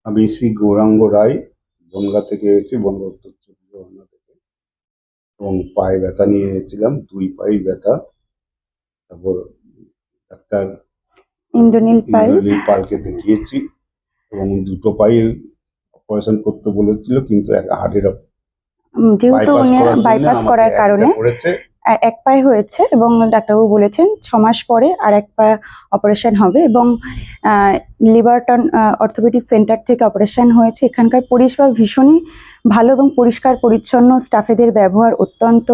আমি শ্রী গৌরাঙ্গ রায়, বনগাঁ থেকে এসেছি, বনগাঁ উত্তর চব্বিশ পরগনা থেকে। এবং পায়ে ব্যথা নিয়ে এসেছিলাম, দুই পায়েই ব্যথা। তারপর ডাক্তার ইন্দ্রনীল পাল। ইন্দ্রনীল পালকে দেখিয়েছি এবং দুটো পায়ে অপারেশন করতে বলেছিল, কিন্তু হাড়ের যেহেতু বাইপাস উনি করার জন্য বাইপাস আমাকে করার একটা কারণে করেছে। এক পায়ে হয়েছে এবং ডাক্তারবাবু বলেছেন 6 মাস পরে আর এক পা অপারেশন হবে এবং লিভারটন অর্থোপেডিক সেন্টার থেকে অপারেশন হয়েছে। এখানকার পরিষেবা ভীষণই ভালো এবং পরিষ্কার পরিচ্ছন্ন, স্টাফেদের ব্যবহার অত্যন্ত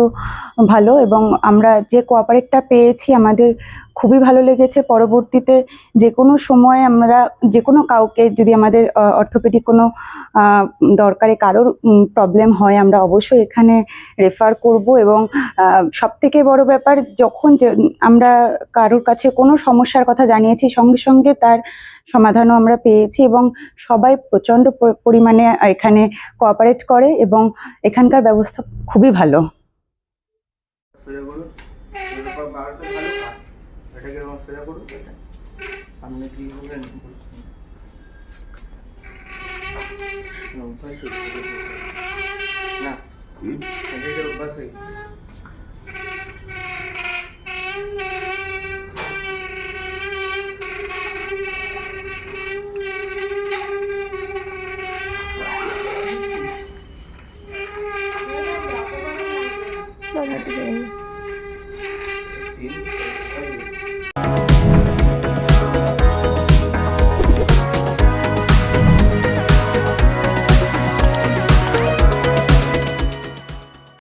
ভালো এবং আমরা যে কোঅপারেটটা পেয়েছি আমাদের খুবই ভালো লেগেছে। পরবর্তীতে যে কোনো সময় আমরা যে কোনো কাউকে যদি আমাদের অর্থোপেডিক কোনো দরকারে কারোর প্রবলেম হয় আমরা অবশ্যই এখানে রেফার করব এবং সবথেকে বড় ব্যাপার যখন আমরা কারোর কাছে কোনো সমস্যার কথা জানিয়েছি সঙ্গে সঙ্গে তার সমাধানও আমরা পেয়েছি এবং সবাই প্রচণ্ড পরিমাণে এখানে কোঅপারেট করে এবং এখানকার ব্যবস্থা খুবই ভালো।